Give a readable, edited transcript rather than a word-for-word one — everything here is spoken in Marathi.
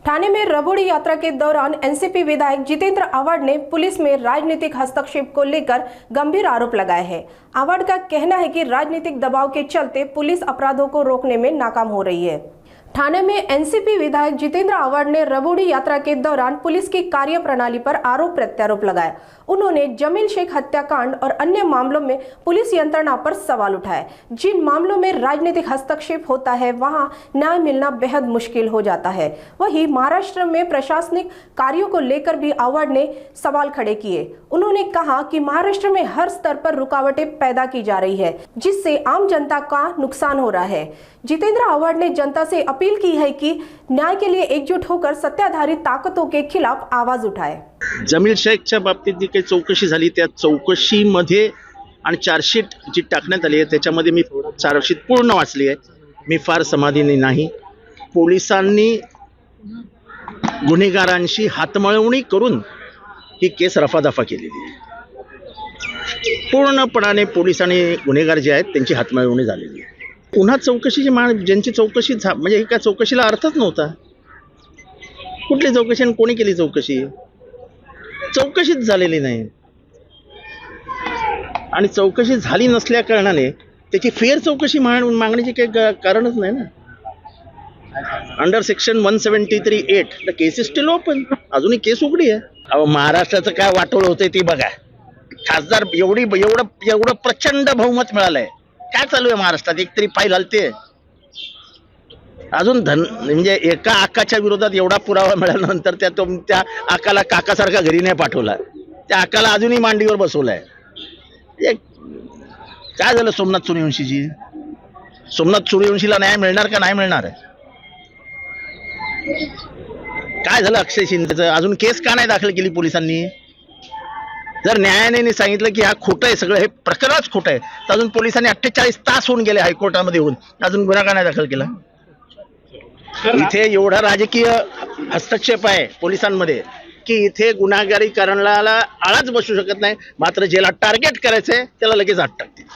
ठाणे में रबोड़ी यात्रा के दौरान एनसीपी विधायक जितेंद्र आव्हाड ने पुलिस में राजनीतिक हस्तक्षेप को लेकर गंभीर आरोप लगाए हैं। आव्हाड का कहना है कि राजनीतिक दबाव के चलते पुलिस अपराधों को रोकने में नाकाम हो रही है। ठाणे में एनसीपी विधायक जितेंद्र आव्हाड ने रबोड़ी यात्रा के दौरान पुलिस की कार्यप्रणाली पर आरोप प्रत्यारोप लगाया। उन्होंने जमील शेख हत्याकांड और अन्य मामलों में पुलिस यंत्रणा पर सवाल उठाए। जिन मामलों में राजनीतिक हस्तक्षेप होता है वहां न्याय मिलना बेहद मुश्किल हो जाता है। वहीं महाराष्ट्र में प्रशासनिक कार्यों को लेकर भी आव्हाड ने सवाल खड़े किए। उन्होंने कहा कि महाराष्ट्र में हर स्तर पर रुकावटें पैदा की जा रही है, जिससे आम जनता का नुकसान हो रहा है। जितेंद्र आव्हाड ने जनता से अपील की है कि न्याय के लिए एकजुट होकर सत्ताधारी ताकतों के खिलाफ आवाज उठाए। जमील शेखच्या बाबतीत जी काही चौकशी झाली त्या चौकशीमध्ये आणि चार्जशीट जी टाकण्यात आली आहे त्याच्यामध्ये मी चार्जशीट पूर्ण वाचली आहे। मी फार समाधानी नाही। पोलिसांनी गुन्हेगारांशी हातमळवणी करून ही केस रफादफा केलेली आहे। पूर्णपणाने पोलिसांनी गुन्हेगार जे आहेत त्यांची हातमळवणी झालेली आहे। पुन्हा चौकशीची ज्यांची चौकशी म्हणजे एका चौकशीला अर्थच नव्हता। कुठली चौकशी आणि कोणी केली चौकशी? चौकशीच झालेली नाही आणि चौकशी झाली नसल्या कारणाने त्याची फेर चौकशी मागण्याची काही कारणच नाही ना। Under section 173(8) the case is still open. अजूनही केस उघडी आहे। अहो, महाराष्ट्राचं काय वाटोळ होतंय ते बघा। खासदार एवढं प्रचंड बहुमत मिळालंय। काय चालू आहे महाराष्ट्रात? एक तरी फाईल हलते अजून म्हणजे एका आकाच्या विरोधात एवढा पुरावा मिळाल्यानंतर त्या आकाला काकासारखा घरी नाही पाठवला। त्या आकाला अजूनही मांडीवर बसवलाय। काय झालं सोमनाथ सूर्यवंशीजी? सोमनाथ सूर्यवंशीला न्याय मिळणार का नाही मिळणार? काय झालं अक्षय शिंदेचं? अजून केस का नाही दाखल केली पोलिसांनी? जर न्यायालयाने सांगितलं की हा खोटं आहे, सगळं हे प्रकरणच खोटं आहे, तर अजून पोलिसांनी 48 तास होऊन गेले हायकोर्टामध्ये येऊन अजून गुन्हा का नाही दाखल केला? इथे एवढा राजकीय हस्तक्षेप आहे पोलिसांमध्ये की इथे गुन्हेगारी करणाऱ्याला आळाच बसू शकत नाही। मात्र ज्याला टार्गेट करायचंय त्याला लगेच आत टाकते।